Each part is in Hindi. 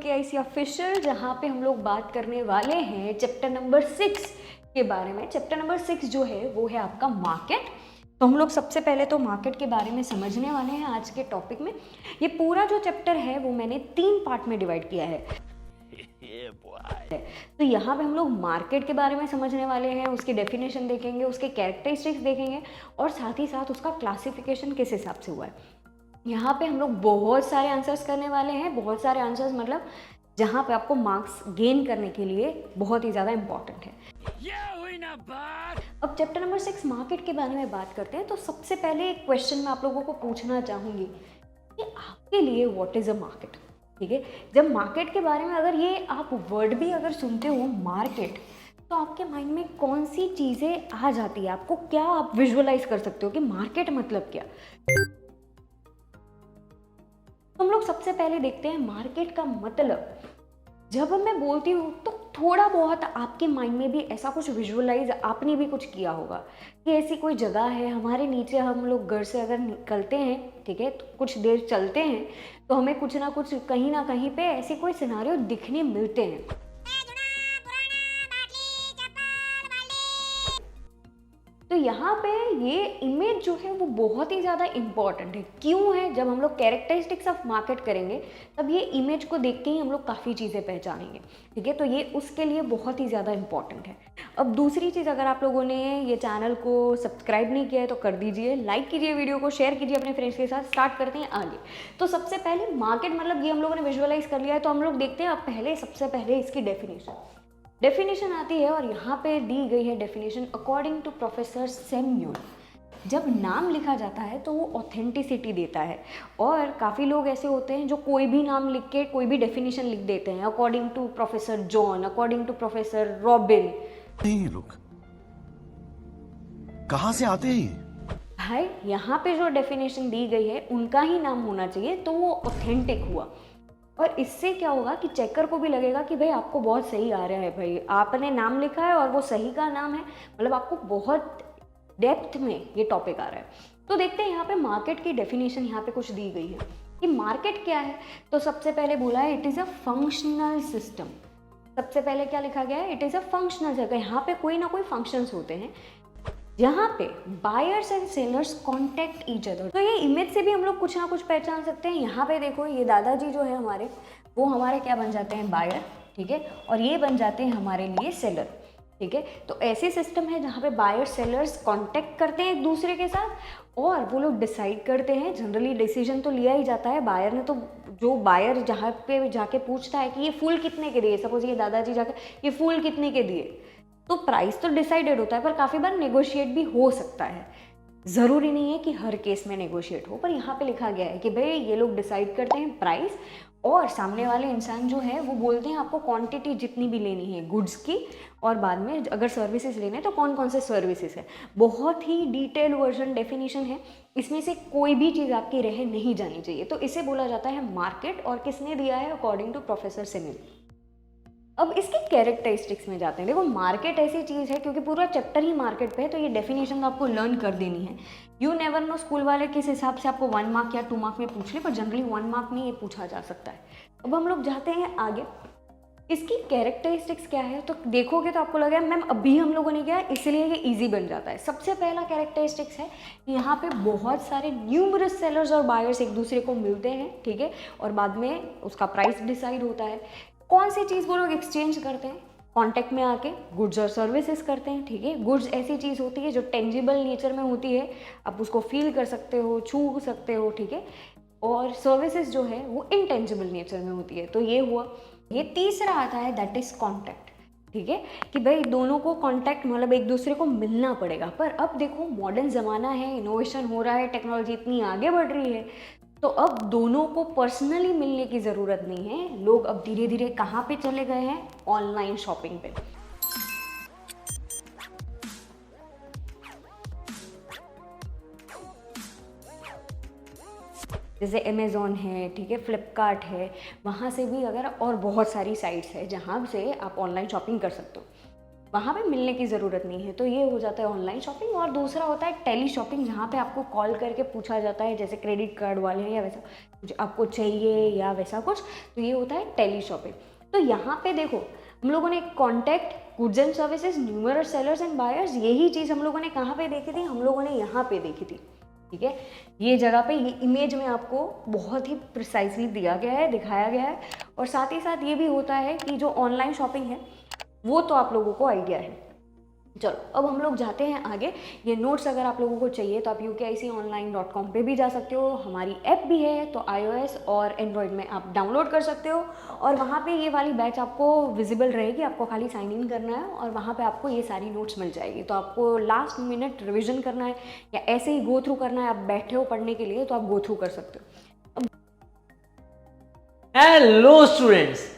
KIC ऑफिशियल, जहाँ पे हम लोग बात करने वाले हैं चैप्टर नंबर 6 के बारे में। चैप्टर नंबर 6 जो है वो है आपका मार्केट। तो हम लोग सबसे पहले तो मार्केट के बारे में समझने वाले हैं आज के टॉपिक में। ये पूरा जो चैप्टर है वो मैंने 3 पार्ट में डिवाइड किया है। तो यहाँ पे हम लोग मार्केट के बारे में समझने वाले हैं, उसकी डेफिनेशन देखेंगे, उसके कैरेक्टरिस्टिक्स देखेंगे और साथ ही साथ उसका क्लासिफिकेशन किस हिसाब से हुआ है। यहाँ पे हम लोग बहुत सारे आंसर्स करने वाले हैं। बहुत सारे आंसर्स मतलब जहाँ पे आपको मार्क्स गेन करने के लिए बहुत ही ज़्यादा इम्पॉर्टेंट है। अब चैप्टर नंबर 6 मार्केट के बारे में बात करते हैं। तो सबसे पहले एक क्वेश्चन मैं आप लोगों को पूछना चाहूँगी कि आपके लिए व्हाट इज़ अ मार्केट। ठीक है, जब मार्केट के बारे में अगर ये आप वर्ड भी अगर सुनते हो मार्केट, तो आपके माइंड में कौन सी चीज़ें आ जाती है, आपको क्या आप विजुअलाइज कर सकते हो कि मार्केट मतलब क्या। तो हम लोग सबसे पहले देखते हैं मार्केट का मतलब। जब मैं बोलती हूँ तो थोड़ा बहुत आपके माइंड में भी ऐसा कुछ विजुअलाइज आपने भी कुछ किया होगा कि ऐसी कोई जगह है हमारे नीचे, हम लोग घर से अगर निकलते हैं, ठीक है, तो कुछ देर चलते हैं तो हमें कुछ ना कुछ कहीं ना कहीं पे ऐसे कोई सिनारियो दिखने मिलते हैं। तो यहाँ पे ये इमेज जो है वो बहुत ही ज़्यादा इम्पॉर्टेंट है। क्यों है? जब हम लोग कैरेक्टरिस्टिक्स ऑफ मार्केट करेंगे तब ये इमेज को देख के ही हम लोग काफ़ी चीज़ें पहचानेंगे। ठीक है, तो ये उसके लिए बहुत ही ज़्यादा इम्पॉर्टेंट है। अब दूसरी चीज़, अगर आप लोगों ने ये चैनल को सब्सक्राइब नहीं किया है तो कर दीजिए, लाइक कीजिए, वीडियो को शेयर कीजिए अपने फ्रेंड्स के साथ। स्टार्ट करते हैं आगे। तो सबसे पहले मार्केट मतलब ये हम लोगों ने विजुअलाइज कर लिया है, तो हम लोग देखते हैं अब पहले सबसे पहले इसकी डेफिनेशन आती है। और यहाँ पे दी गई है definition according to professor Samuel. जब नाम लिखा जाता है तो वो ऑथेंटिसिटी देता है, और काफ़ी लोग ऐसे होते हैं जो कोई भी नाम लिख के कोई भी डेफिनेशन लिख देते हैं, according to professor John, according to professor Robin. नहीं, लोग कहाँ से आते हैं? भाई यहाँ पे जो डेफिनेशन दी गई है उनका ही नाम होना चाहिए, तो वो ऑथेंटिक हुआ। और इससे क्या होगा कि चेकर को भी लगेगा कि भाई आपको बहुत सही आ रहा है, भाई आपने नाम लिखा है और वो सही का नाम है, मतलब आपको बहुत डेप्थ में ये टॉपिक आ रहा है। तो देखते हैं यहाँ पे मार्केट की डेफिनेशन यहाँ पे कुछ दी गई है कि मार्केट क्या है। तो सबसे पहले बोला है it is a functional system. सबसे पहले क्या लिखा गया है? इट इज़ अ फंक्शनल जगह। यहाँ पे कोई ना कोई फंक्शंस होते हैं जहाँ पे buyers and sellers contact each other. तो ये इमेज से भी हम लोग कुछ ना कुछ पहचान सकते हैं। यहाँ पे देखो, ये दादाजी जो है हमारे, वो हमारे क्या बन जाते हैं? बायर। ठीक है, और ये बन जाते हैं हमारे लिए सेलर। ठीक है, तो ऐसे सिस्टम है जहाँ पे बायर सेलर्स कांटेक्ट करते हैं एक दूसरे के साथ और वो लोग डिसाइड करते हैं। जनरली डिसीजन तो लिया ही जाता है बायर ने। तो जो बायर जहाँ पे जाके पूछता है कि ये फूल कितने के दिए, सपोज ये दादाजी जाके ये फूल कितने के दिए, तो प्राइस तो डिसाइडेड होता है, पर काफ़ी बार नेगोशिएट भी हो सकता है। ज़रूरी नहीं है कि हर केस में नेगोशिएट हो, पर यहाँ पे लिखा गया है कि भाई ये लोग डिसाइड करते हैं प्राइस, और सामने वाले इंसान जो है वो बोलते हैं आपको क्वांटिटी जितनी भी लेनी है गुड्स की, और बाद में अगर सर्विसेज लेने हैं तो कौन कौन से सर्विसेज है। बहुत ही डिटेल वर्जन डेफिनेशन है, इसमें से कोई भी चीज़ आपकी रह नहीं जानी चाहिए। तो इसे बोला जाता है मार्केट, और किसने दिया है? According to professor Samuel. अब इसके कैरेक्टरिस्टिक्स में जाते हैं। देखो मार्केट ऐसी चीज़ है, क्योंकि पूरा चैप्टर ही मार्केट पे है, तो ये डेफिनेशन तो आपको लर्न कर देनी है। यू नेवर नो स्कूल वाले किस हिसाब से आपको 1 मार्क या 2 मार्क में पूछ ले, पर जनरली 1 मार्क में ये पूछा जा सकता है। अब हम लोग जाते हैं आगे। इसकी कैरेक्टरिस्टिक्स क्या है, तो देखोगे तो आपको लगेगा मैम अभी हम लोगों ने किया इसलिए ये ईजी बन जाता है। सबसे पहला कैरेक्टरिस्टिक्स है कि यहाँ पे बहुत सारे न्यूमरस सेलर्स और बायर्स एक दूसरे को मिलते हैं। ठीक है, और बाद में उसका प्राइस डिसाइड होता है। कौन सी चीज़ वो लोग एक्सचेंज करते हैं? कॉन्टेक्ट में आके गुड्स और सर्विसेज करते हैं। ठीक है, गुड्स ऐसी चीज़ होती है जो टेंजिबल नेचर में होती है, आप उसको फील कर सकते हो, छू सकते हो। ठीक है, और सर्विसेज जो है वो इनटेंजिबल नेचर में होती है। तो ये हुआ। ये तीसरा आता है दैट इज कॉन्टैक्ट। ठीक है, कि भाई दोनों को कॉन्टैक्ट मतलब एक दूसरे को मिलना पड़ेगा। पर अब देखो मॉडर्न ज़माना है, इनोवेशन हो रहा है, टेक्नोलॉजी इतनी आगे बढ़ रही है, तो अब दोनों को पर्सनली मिलने की ज़रूरत नहीं है। लोग अब धीरे धीरे कहाँ पे चले गए हैं? ऑनलाइन शॉपिंग पे। जैसे अमेज़ॉन है, ठीक है, फ्लिपकार्ट है, वहाँ से भी अगर, और बहुत सारी साइट्स है जहाँ से आप ऑनलाइन शॉपिंग कर सकते हो। वहाँ पे मिलने की ज़रूरत नहीं है। तो ये हो जाता है ऑनलाइन शॉपिंग। और दूसरा होता है टेली शॉपिंग, जहाँ पे आपको कॉल करके पूछा जाता है, जैसे क्रेडिट कार्ड वाले हैं या वैसा कुछ आपको चाहिए या वैसा कुछ, तो ये होता है टेली शॉपिंग। तो यहाँ पे देखो हम लोगों ने contact, goods and services, numerous sellers and buyers, यही चीज़ हम लोगों ने कहाँ पे देखी थी, हम लोगों ने यहाँ पे देखी थी। ठीक है, ये जगह पे ये इमेज में आपको बहुत ही प्रिसाइसली दिया गया है, दिखाया गया है। और साथ ही साथ ये भी होता है कि जो ऑनलाइन शॉपिंग है वो तो आप लोगों को आइडिया है। चलो अब हम लोग जाते हैं आगे। ये नोट्स अगर आप लोगों को चाहिए तो आप UKIConline.com पे भी जा सकते हो। हमारी ऐप भी है, तो iOS और एंड्रॉयड में आप डाउनलोड कर सकते हो। और वहाँ पे ये वाली बैच आपको विजिबल रहेगी, आपको खाली साइन इन करना है और वहाँ पे आपको ये सारी नोट्स मिल जाएगी। तो आपको लास्ट मिनट रिविजन करना है या ऐसे ही गो थ्रू करना है, आप बैठे हो पढ़ने के लिए, तो आप गो थ्रू कर सकते हो। हेलो स्टूडेंट्स,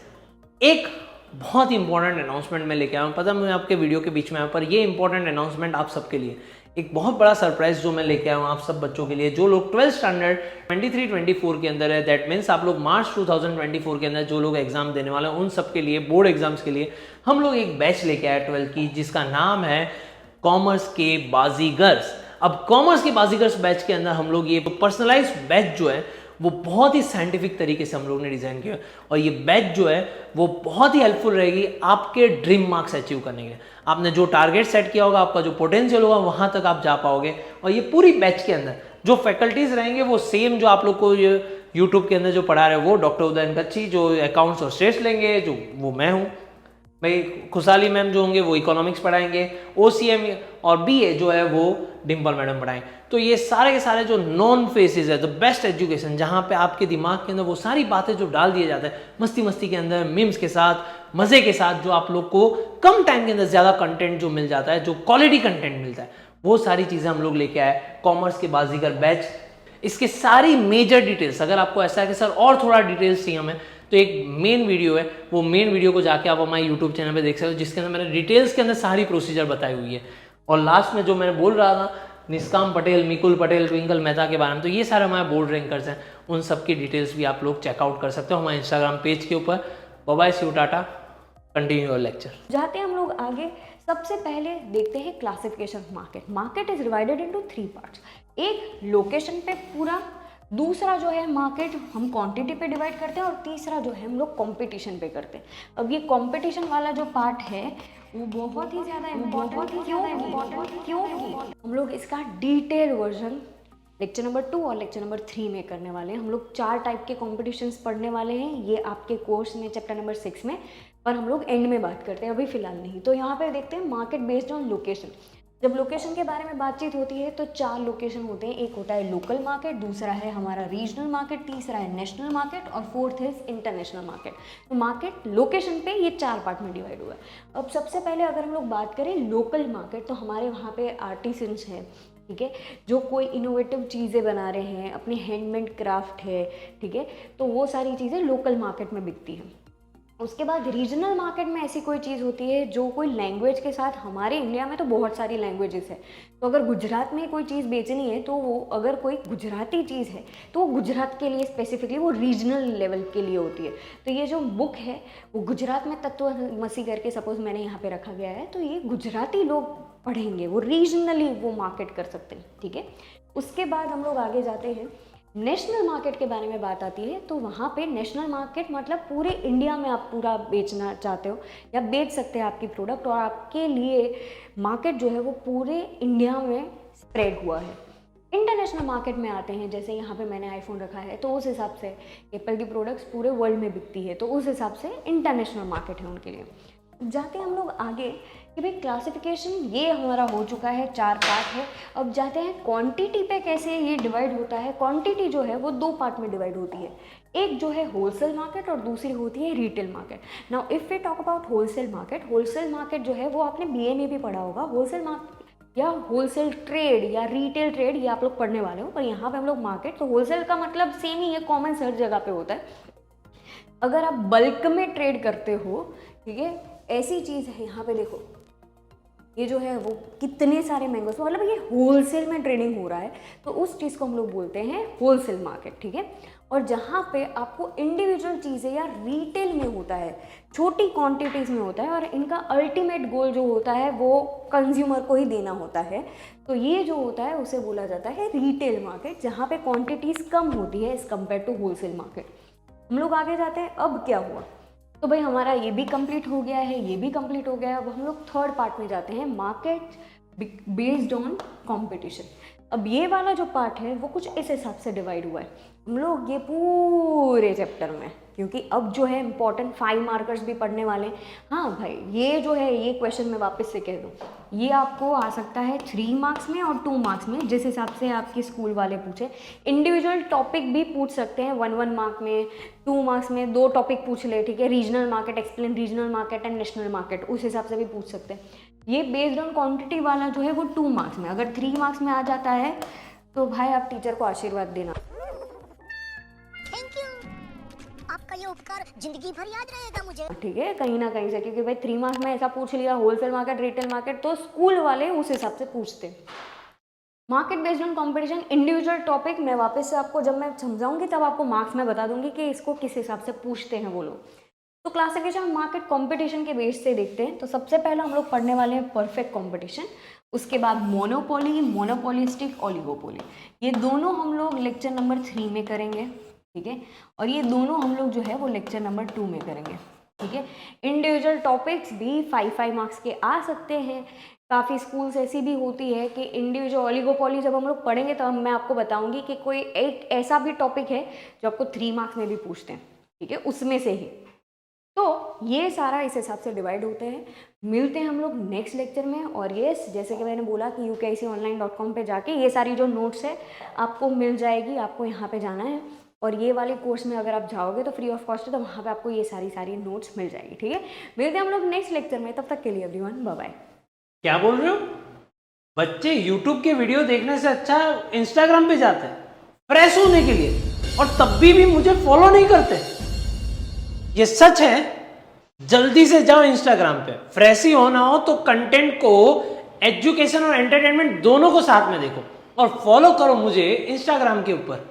एक बहुत ही इंपॉर्टेंट अनाउंसमेंट मैं लेके आया हूँ। पता मैं आपके वीडियो के बीच में आया, पर ये इंपॉर्टेंट अनाउंसमेंट आप सबके लिए, एक बहुत बड़ा सरप्राइज जो मैं लेके आया हूँ आप सब बच्चों के लिए, जो लोग 12th स्टैंडर्ड 23-24 के अंदर है। दैट मीन्स आप लोग मार्च 2024 के अंदर जो लोग एग्जाम देने वाले हैं, उन सब के लिए, बोर्ड एग्जाम्स के लिए हम लोग एक बैच लेके आए 12th की, जिसका नाम है कॉमर्स के बाजीगर्स। अब कॉमर्स के बाजीगर्स बैच के अंदर हम लोग ये पर्सनलाइज बैच जो है वो बहुत ही साइंटिफिक तरीके से हम लोग ने डिज़ाइन किया, और ये बैच जो है वो बहुत ही हेल्पफुल रहेगी आपके ड्रीम मार्क्स अचीव करने के लिए। आपने जो टारगेट सेट किया होगा, आपका जो पोटेंशियल होगा, वहाँ तक आप जा पाओगे। और ये पूरी बैच के अंदर जो फैकल्टीज रहेंगे वो सेम जो आप लोग को यूट्यूब के अंदर जो पढ़ा रहे हैं, वो डॉक्टर उदयन कच्ची जो अकाउंट्स और स्टेट्स लेंगे, जो वो मैं हूँ भाई, खुशहाली मैम जो होंगे वो इकोनॉमिक्स पढ़ाएंगे, OCM और BA जो है वो डिम्पल मैडम पढ़ाएंगे। तो ये सारे के सारे जो नॉन फेसेस है, द बेस्ट एजुकेशन, जहाँ पे आपके दिमाग के अंदर वो सारी बातें जो डाल दिए जाते हैं मस्ती मस्ती के अंदर, मीम्स के साथ, मजे के साथ, जो आप लोग को कम टाइम के अंदर ज्यादा कंटेंट जो मिल जाता है, जो क्वालिटी कंटेंट मिलता है, वो सारी चीजें हम लोग लेके आए कॉमर्स के बाजीगर बैच। इसके सारी मेजर डिटेल्स, अगर आपको ऐसा है कि सर और थोड़ा डिटेल्स चाहिए हमें, तो एक मेन वीडियो है, वो मेन वीडियो को जाके आप हमारे यूट्यूब चैनल पे देख सकते हो, जिसके अंदर मैंने डिटेल्स के अंदर सारी प्रोसीजर बताई हुई है। और लास्ट में जो मैंने बोल रहा था निष्काम पटेल, मिकुल पटेल, ट्विंकल मेहता के बारे में, तो ये सारे हमारे बोर्ड रैंकर्स हैं, उन सब की डिटेल्स भी आप लोग चेकआउट कर सकते हो हमारे इंस्टाग्राम पेज के ऊपर। Bye, see you, tata, continue your lecture. जाते हैं हम लोग आगे। सबसे पहले देखते हैं classification of market. Market is divided into 3 parts. एक लोकेशन पे पूरा, दूसरा जो है मार्केट हम क्वांटिटी पे डिवाइड करते हैं, और तीसरा जो है हम लोग कंपटीशन पे करते हैं। अब ये कंपटीशन वाला जो पार्ट है वो बहुत ही ज़्यादा इम्पोर्टेंट है। क्योंकि हम लोग इसका डिटेल वर्जन लेक्चर नंबर 2 और लेक्चर नंबर 3 में करने वाले हैं। हम लोग 4 टाइप के कॉम्पिटिशन्स पढ़ने वाले हैं, ये आपके कोर्स में चैप्टर नंबर 6 में, पर हम लोग एंड में बात करते हैं, अभी फिलहाल नहीं। तो यहाँ पे देखते हैं मार्केट बेस्ड ऑन लोकेशन। जब लोकेशन के बारे में बातचीत होती है तो 4 लोकेशन होते हैं। एक होता है लोकल मार्केट, दूसरा है हमारा रीजनल मार्केट, तीसरा है नेशनल मार्केट, और फोर्थ है इंटरनेशनल मार्केट। तो मार्केट लोकेशन पे ये 4 पार्ट में डिवाइड हुआ है। अब सबसे पहले अगर हम लोग बात करें लोकल मार्केट, तो हमारे वहाँ पे आर्टिसंस हैं, ठीक है, जो कोई इनोवेटिव चीज़ें बना रहे हैं, अपनी हैंडमेड क्राफ्ट है, ठीक है, तो वो सारी चीज़ें लोकल मार्केट में बिकती हैं। उसके बाद रीजनल मार्केट में ऐसी कोई चीज़ होती है जो कोई लैंग्वेज के साथ, हमारे इंडिया में तो बहुत सारी लैंग्वेजेस है, तो अगर गुजरात में कोई चीज़ बेचनी है तो वो, अगर कोई गुजराती चीज़ है तो वो गुजरात के लिए स्पेसिफिकली, वो रीजनल लेवल के लिए होती है। तो ये जो बुक है वो गुजरात में तत्वमसी करके सपोज मैंने यहाँ पे रखा गया है, तो ये गुजराती लोग पढ़ेंगे, वो रीजनली वो मार्केट कर सकते हैं, ठीक है। उसके बाद हम लोग आगे जाते हैं, नेशनल मार्केट के बारे में बात आती है। तो वहाँ पे नेशनल मार्केट मतलब पूरे इंडिया में आप पूरा बेचना चाहते हो या बेच सकते हैं आपकी प्रोडक्ट, और आपके लिए मार्केट जो है वो पूरे इंडिया में स्प्रेड हुआ है। इंटरनेशनल मार्केट में आते हैं, जैसे यहाँ पे मैंने आईफोन रखा है, तो उस हिसाब से एप्पल की प्रोडक्ट्स पूरे वर्ल्ड में बिकती है, तो उस हिसाब से इंटरनेशनल मार्केट है उनके लिए। जाते हैं हम लोग आगे कि भाई क्लासिफिकेशन ये हमारा हो चुका है, 4 पार्ट है। अब जाते हैं क्वांटिटी पे, कैसे ये डिवाइड होता है। क्वांटिटी जो है वो 2 पार्ट में डिवाइड होती है, एक जो है होलसेल मार्केट और दूसरी होती है retail market. Now if we talk about wholesale market जो है वो आपने BA में भी पढ़ा होगा। होलसेल मार्केट या होलसेल ट्रेड या रिटेल ट्रेड, ये आप लोग पढ़ने वाले हो, पर यहाँ पे हम लोग मार्केट, तो होलसेल का मतलब सेम ही है, कॉमन हर जगह पे होता है। अगर आप बल्क में ट्रेड करते हो, ठीक है, ऐसी चीज़ है, यहाँ पे देखो ये जो है वो कितने सारे मैंगोस, मतलब ये होलसेल में ट्रेडिंग हो रहा है, तो उस चीज़ को हम लोग बोलते हैं होलसेल मार्केट, ठीक है। और जहाँ पे आपको इंडिविजुअल चीज़ें या रिटेल में होता है, छोटी क्वांटिटीज़ में होता है, और इनका अल्टीमेट गोल जो होता है वो कंज्यूमर को ही देना होता है। तो ये जो होता है उसे बोला जाता है रिटेल मार्केट, जहाँ पे क्वांटिटीज़ कम होती है as compare to wholesale market. हम लोग आगे जाते हैं। अब क्या हुआ, तो भाई हमारा ये भी कंप्लीट हो गया है, ये भी कंप्लीट हो गया है। अब हम लोग थर्ड पार्ट में जाते हैं, मार्केट बेस्ड ऑन कंपटीशन। अब ये वाला जो पार्ट है वो कुछ इस हिसाब से डिवाइड हुआ है हम लोग ये पूरे चैप्टर में, क्योंकि अब जो है इंपॉर्टेंट 5 मार्कर्स भी पढ़ने वाले हैं। हाँ भाई, ये जो है ये क्वेश्चन मैं वापस से कह दूँ, ये आपको आ सकता है 3 मार्क्स में और 2 मार्क्स में, जिस हिसाब से आपके स्कूल वाले पूछे। इंडिविजुअल टॉपिक भी पूछ सकते हैं 1-1 मार्क में, 2 मार्क्स में 2 टॉपिक पूछ ले, ठीक है। Regional market, explain regional market and national market, उस हिसाब से भी पूछ सकते हैं। ये बेस्ड ऑन क्वांटिटी वाला जो है वो 2 मार्क्स में। अगर 3 मार्क्स में आ जाता है तो भाई आप टीचर को आशीर्वाद देना। थैंक यू, आपका ये उपकार जिंदगी भर याद रहेगा मुझे। ठीक है, कहीं ना कहीं से, क्योंकि भाई 3 मार्क्स में ऐसा पूछ लिया होलसेल मार्केट, रिटेल मार्केट, तो स्कूल वाले उस हिसाब से पूछते। Market based on competition, individual topic मैं वापस से आपको जब मैं समझाऊंगी तब आपको मार्क्स में बता दूंगी कि इसको किस हिसाब से पूछते हैं वो लोग। तो क्लासिफिकेशन मार्केट कंपटीशन के बेस से देखते हैं। तो सबसे पहले हम लोग पढ़ने वाले हैं परफेक्ट कंपटीशन, उसके बाद मोनोपोली, मोनोपोलिस्टिक, ओलिगोपोली। ये दोनों हम लोग लेक्चर नंबर 3 में करेंगे, ठीक है। और ये दोनों हम लोग जो है वो लेक्चर नंबर 2 में करेंगे, ठीक है। इंडिविजुअल टॉपिक्स भी 5-5 मार्क्स के आ सकते हैं। काफ़ी स्कूल्स ऐसी भी होती है कि इंडिविजुअल ओलिगोपोली जब हम लोग पढ़ेंगे तो मैं आपको बताऊंगी कि कोई एक ऐसा भी टॉपिक है जो आपको 3 मार्क्स में भी पूछते हैं, ठीक है, उसमें से ही। तो ये सारा इस हिसाब से डिवाइड होते हैं। मिलते हैं हम लोग नेक्स्ट लेक्चर में। और ये जैसे कि मैंने बोला कि UKIConline.com पे जाके ये सारी जो नोट्स है आपको मिल जाएगी। आपको यहाँ पे जाना है और ये वाले कोर्स में अगर आप जाओगे तो फ्री ऑफ कॉस्ट है, तो वहाँ पे आपको ये सारी नोट्स मिल जाएगी, ठीक है। मिलते हैं हम लोग नेक्स्ट लेक्चर में, तब तक के लिए एवरीवन बाय बाय। क्या बोल रहे हो बच्चे? यूट्यूब के वीडियो देखने से अच्छा इंस्टाग्राम पे जाते हैं फ्रेश होने के लिए, और तब भी मुझे फॉलो नहीं करते। ये सच है। जल्दी से जाओ इंस्टाग्राम पे। फ्रेश ही होना हो तो कंटेंट को, एजुकेशन और एंटरटेनमेंट दोनों को साथ में देखो, और फॉलो करो मुझे इंस्टाग्राम के ऊपर।